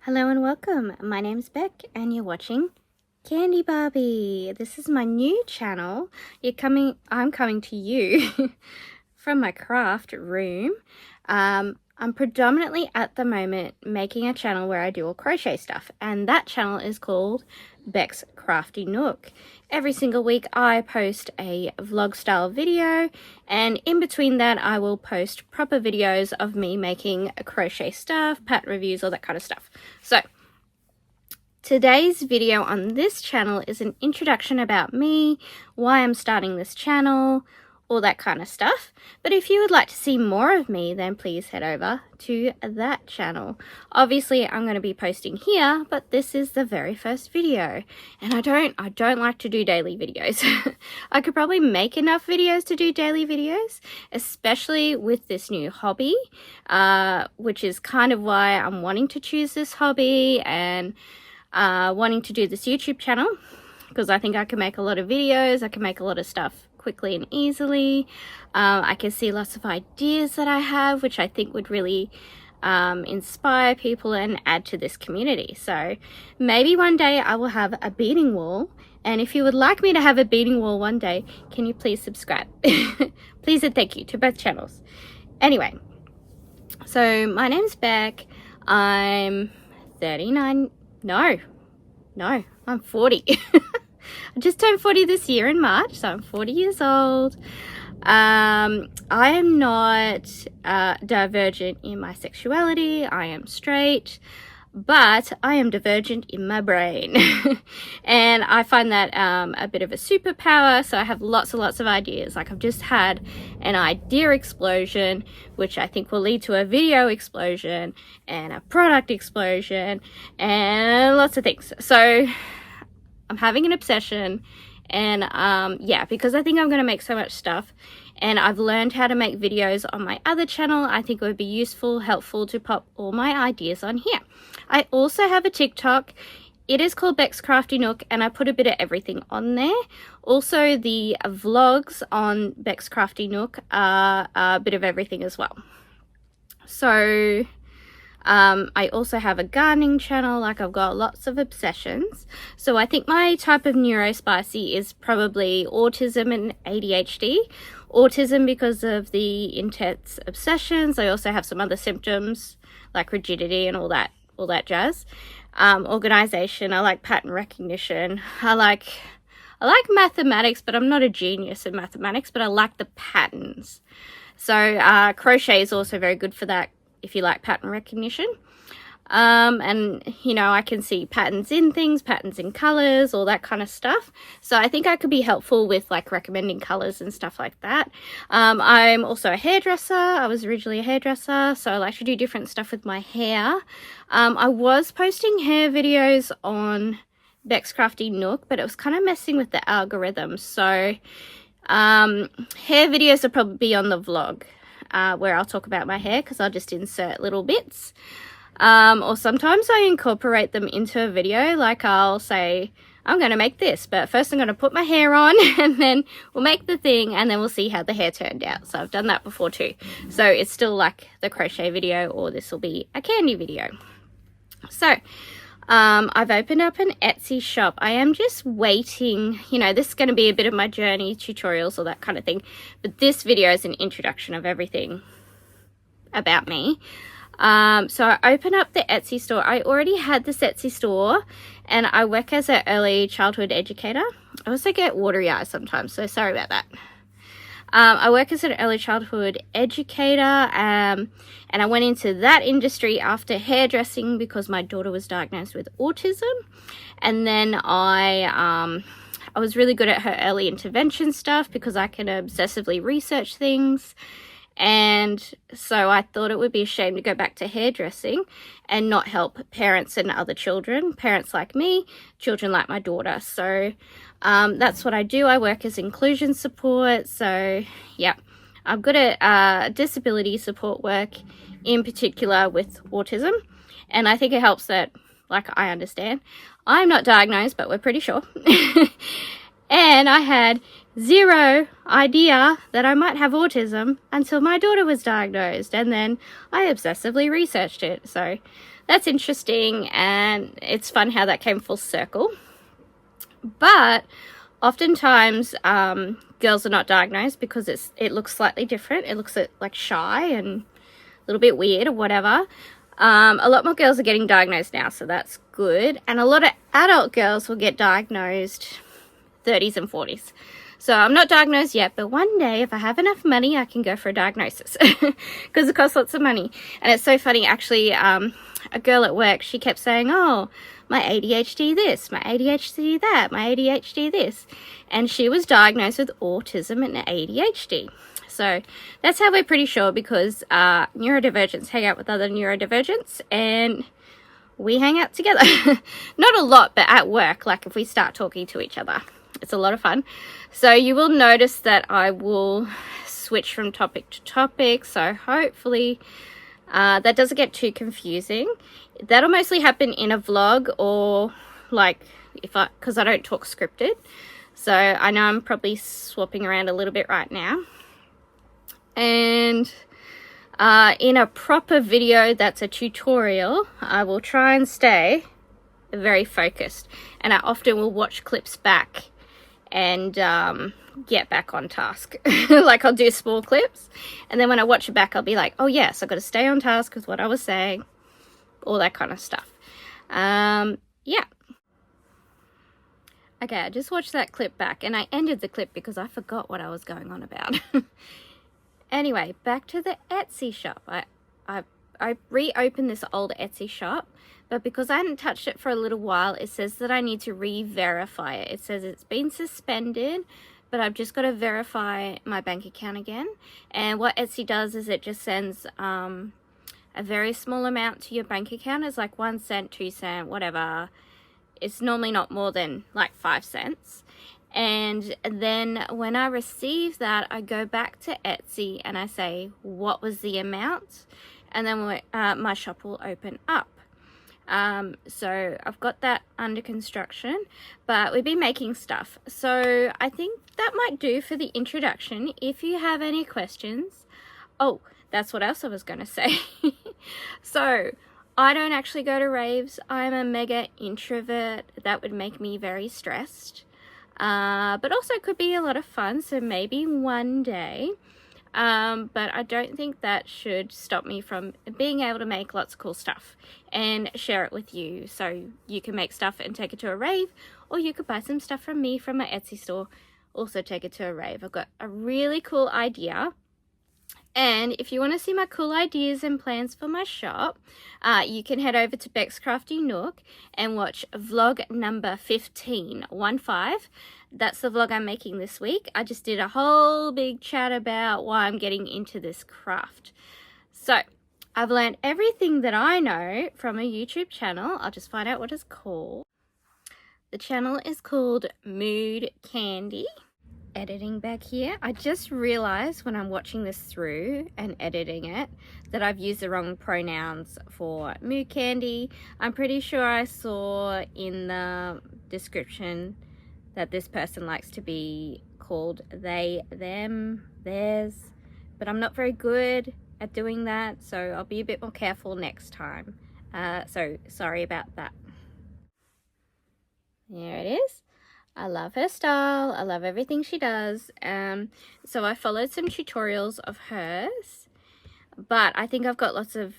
Hello and welcome. My name's Beck and you're watching Kandi Barbie. This is my new channel. I'm coming to you from my craft room. I'm predominantly at the moment making a channel where I do all crochet stuff, and that channel is called Becs Crafty Nook. Every single week I post a vlog style video, and in between that I will post proper videos of me making crochet stuff, pattern reviews, all that kind of stuff. So today's video on this channel is an introduction about me, why I'm starting this channel, all that kind of stuff. But if you would like to see more of me, then please head over to that channel. Obviously I'm going to be posting here, but this is the very first video, and I don't like to do daily videos. I could probably make enough videos to do daily videos, especially with this new hobby, which is kind of why I'm wanting to choose this hobby and wanting to do this YouTube channel, because I think I can make a lot of videos, I can make a lot of stuff quickly and easily. I can see lots of ideas that I have, which I think would really inspire people and add to this community. So maybe one day I will have a beading wall, and if you would like me to have a beading wall one day, can you please subscribe? Please and thank you to both channels. Anyway, so my name's Beck. I'm 39. No, I'm 40. I just turned 40 this year in March, so I'm 40 years old. I am not divergent in my sexuality. I am straight, but I am divergent in my brain. And I find that a bit of a superpower, so I have lots and lots of ideas. Like, I've just had an idea explosion, which I think will lead to a video explosion and a product explosion and lots of things. So I'm having an obsession, and yeah, because I think I'm going to make so much stuff, and I've learned how to make videos on my other channel. I think it would be useful, helpful to pop all my ideas on here. I also have a TikTok. It is called Becs Crafty Nook, and I put a bit of everything on there. Also, the vlogs on Becs Crafty Nook are a bit of everything as well. So I also have a gardening channel. Like, I've got lots of obsessions. So I think my type of neurospicy is probably autism and ADHD. Autism because of the intense obsessions. I also have some other symptoms like rigidity and all that jazz. Organization. I like pattern recognition. I like mathematics, but I'm not a genius in mathematics, but I like the patterns. So crochet is also very good for that, if you like pattern recognition. And you know, I can see patterns in things, patterns in colors, all that kind of stuff. So I think I could be helpful with like recommending colors and stuff like that. I'm also a hairdresser. I was originally a hairdresser, so I like to do different stuff with my hair. I was posting hair videos on Becs Crafty Nook, but it was kind of messing with the algorithm. So hair videos will probably be on the vlog, where I'll talk about my hair, because I'll just insert little bits. Or sometimes I incorporate them into a video. Like, I'll say, I'm going to make this, but first I'm going to put my hair on, and then we'll make the thing, and then we'll see how the hair turned out. So I've done that before too. So it's still like the crochet video, or this will be a candy video. So I've opened up an Etsy shop. I am just waiting. You know, this is going to be a bit of my journey, tutorials, all that kind of thing. But this video is an introduction of everything about me. So I opened up the Etsy store. I already had this Etsy store, and I work as an early childhood educator. I also get watery eyes sometimes, so sorry about that. I work as an early childhood educator, and I went into that industry after hairdressing because my daughter was diagnosed with autism. And then I was really good at her early intervention stuff because I can obsessively research things. And so I thought it would be a shame to go back to hairdressing and not help parents and other children, parents like me, children like my daughter. So that's what I do. I work as inclusion support. So yeah, I'm good at disability support work, in particular with autism. And I think it helps that, like, I understand. I'm not diagnosed, but we're pretty sure. And I had zero idea that I might have autism until my daughter was diagnosed, and then I obsessively researched it. So that's interesting, and it's fun how that came full circle. But oftentimes girls are not diagnosed because it looks slightly different. It looks like shy and a little bit weird or whatever. A lot more girls are getting diagnosed now, so that's good. And a lot of adult girls will get diagnosed 30s and 40s. So I'm not diagnosed yet, but one day if I have enough money, I can go for a diagnosis because it costs lots of money. And it's so funny, actually, a girl at work, she kept saying, oh, my ADHD this, my ADHD that, my ADHD this. And she was diagnosed with autism and ADHD. So that's how we're pretty sure, because neurodivergents hang out with other neurodivergents, and we hang out together. Not a lot, but at work, like if we start talking to each other. It's a lot of fun. So you will notice that I will switch from topic to topic. So hopefully that doesn't get too confusing. That'll mostly happen in a vlog, or like because I don't talk scripted. So I know I'm probably swapping around a little bit right now. And in a proper video that's a tutorial, I will try and stay very focused. And I often will watch clips back and get back on task. Like I'll do small clips, and then when I watch it back, I'll be like, oh yes, I've got to stay on task with what I was saying, all that kind of stuff. Yeah. Okay, I just watched that clip back, and I ended the clip because I forgot what I was going on about. Anyway, back to the Etsy shop. I reopened this old Etsy shop, but because I hadn't touched it for a little while, it says that I need to re-verify it. It says it's been suspended, but I've just got to verify my bank account again. And what Etsy does is it just sends a very small amount to your bank account. It's like 1 cent, 2 cent, whatever. It's normally not more than like 5 cents. And then when I receive that, I go back to Etsy and I say, what was the amount? And then my shop will open up. So I've got that under construction, but we've been making stuff. So I think that might do for the introduction. If you have any questions, oh, that's what else I was going to say. So I don't actually go to raves. I'm a mega introvert. That would make me very stressed. But also could be a lot of fun, so maybe one day. But I don't think that should stop me from being able to make lots of cool stuff and share it with you. So you can make stuff and take it to a rave, or you could buy some stuff from me from my Etsy store, also take it to a rave. I've got a really cool idea. And if you want to see my cool ideas and plans for my shop, you can head over to Becs Crafty Nook and watch vlog number 15. That's the vlog I'm making this week. I just did a whole big chat about why I'm getting into this craft. So I've learned everything that I know from a YouTube channel. I'll just find out what it's called. The channel is called Mood Candy. Editing back here, I just realized when I'm watching this through and editing it that I've used the wrong pronouns for Mood Candy. I'm pretty sure I saw in the description that this person likes to be called they, them, theirs, but I'm not very good at doing that, so I'll be a bit more careful next time. So sorry about that. There it is. I love her style. I love everything she does. So I followed some tutorials of hers, but I think I've got lots of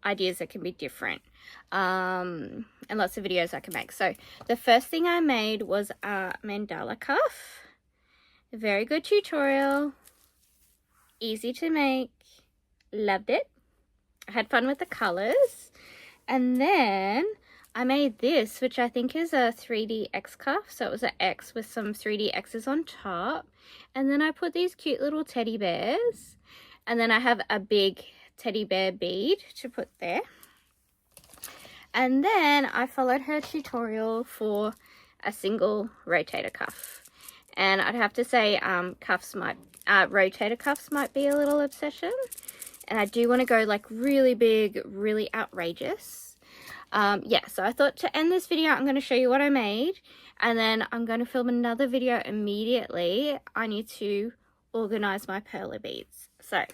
ideas that can be different, and lots of videos I can make. So the first thing I made was a mandala cuff. A very good tutorial. Easy to make. Loved it. I had fun with the colors. And then I made this, which I think is a 3D X cuff. So it was an X with some 3D X's on top. And then I put these cute little teddy bears. And then I have a big teddy bear bead to put there. And then I followed her tutorial for a single rotator cuff. And I'd have to say rotator cuffs might be a little obsession. And I do want to go like really big, really outrageous. Yeah, so I thought to end this video, I'm going to show you what I made, and then I'm going to film another video immediately. I need to organize my perler beads. So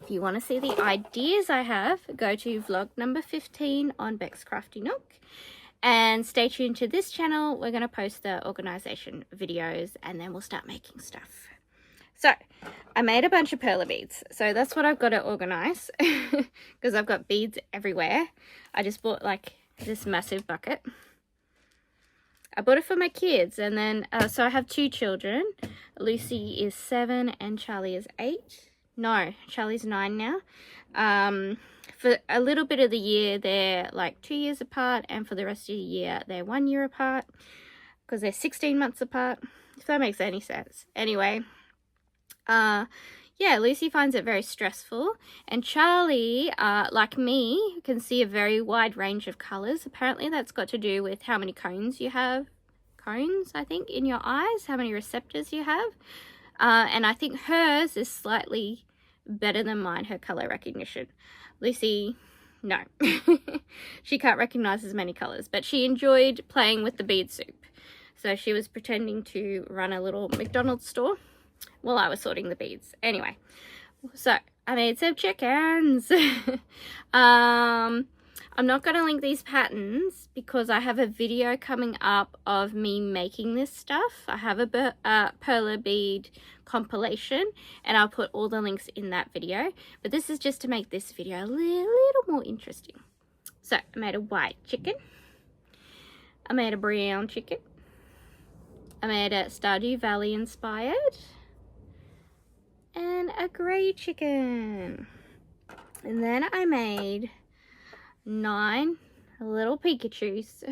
If you want to see the ideas I have, go to vlog number 15 on Becs Crafty Nook. And stay tuned to this channel. We're going to post the organization videos and then we'll start making stuff. So I made a bunch of perler beads. So that's what I've got to organize because I've got beads everywhere. I just bought like this massive bucket. I bought it for my kids, and then so I have 2 children. Lucy is 7 and Charlie is 8. No, Charlie's 9 now. For a little bit of the year they're like 2 years apart, and for the rest of the year they're 1 year apart because they're 16 months apart, if that makes any sense. Anyway, yeah, Lucy finds it very stressful, and Charlie, like me, can see a very wide range of colors. Apparently that's got to do with how many cones you have. Cones, I think, in your eyes, how many receptors you have. And I think hers is slightly better than mine, her color recognition. Lucy, no. She can't recognize as many colors, but she enjoyed playing with the bead soup. So she was pretending to run a little McDonald's store while I was sorting the beads. Anyway, so I made some chickens. I'm not going to link these patterns because I have a video coming up of me making this stuff. I have a perler bead compilation and I'll put all the links in that video. But this is just to make this video a little more interesting. So I made a white chicken. I made a brown chicken. I made a Stardew Valley inspired. And a grey chicken. And then I made 9 little Pikachus.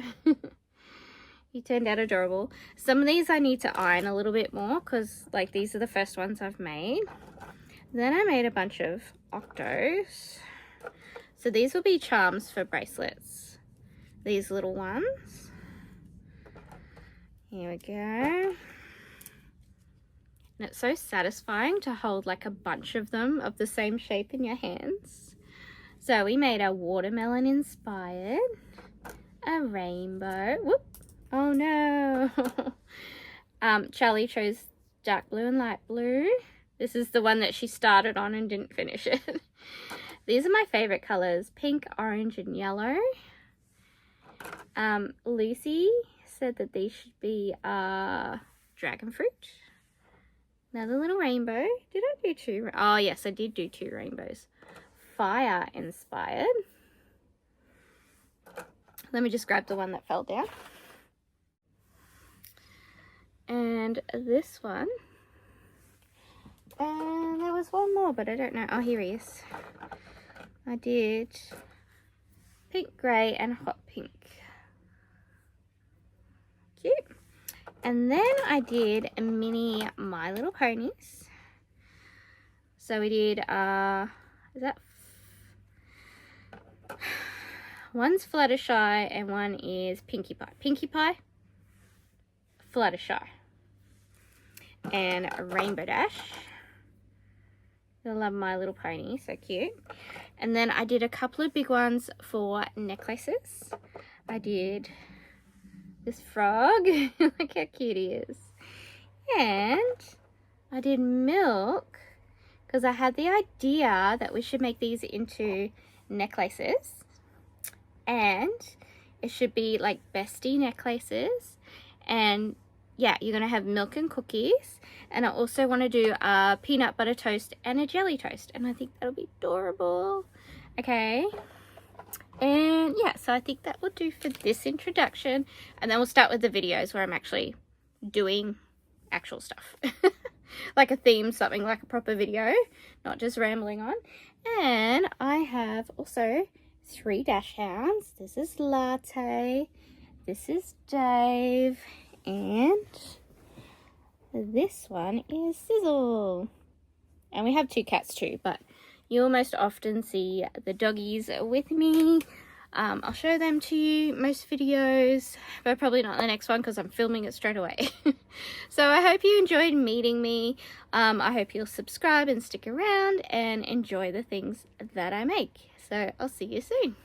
He turned out adorable. Some of these I need to iron a little bit more because like these are the first ones I've made. Then I made a bunch of octos. So these will be charms for bracelets. These little ones. Here we go. And it's so satisfying to hold like a bunch of them of the same shape in your hands. So we made a watermelon inspired, a rainbow. Whoop. Oh no. Charlie chose dark blue and light blue. This is the one that she started on and didn't finish it. These are my favorite colors, pink, orange, and yellow. Lucy said that these should be dragon fruit. Another little rainbow. Did I do 2? Oh yes, I did do 2 rainbows. Fire inspired. Let me just grab the one that fell down. And this one. And there was one more, but I don't know. Oh, here he is. I did pink, grey, and hot pink. Cute. And then I did a mini My Little Ponies. So we did, is that? One's Fluttershy and one is Pinkie Pie. Pinkie Pie, Fluttershy, and a Rainbow Dash. I love My Little Pony, so cute. And then I did a couple of big ones for necklaces. I did this frog. Look how cute he is. And I did Milk because I had the idea that we should make these into necklaces. And it should be like bestie necklaces. And yeah, you're going to have Milk and cookies. And I also want to do a peanut butter toast and a jelly toast. And I think that'll be adorable. Okay. And yeah, so I think that will do for this introduction. And then we'll start with the videos where I'm actually doing actual stuff. Like a theme, something like a proper video. Not just rambling on. And I have also 3 dash hounds. This is Latte. This is Dave. And this one is Sizzle. And we have 2 cats too, but you'll most often see the doggies with me. I'll show them to you most videos, but probably not the next one because I'm filming it straight away. So I hope you enjoyed meeting me. I hope you'll subscribe and stick around and enjoy the things that I make. So I'll see you soon.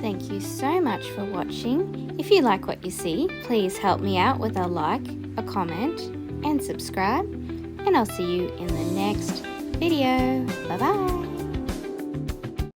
Thank you so much for watching. If you like what you see, please help me out with a like, a comment, and subscribe. And I'll see you in the next video. Bye bye.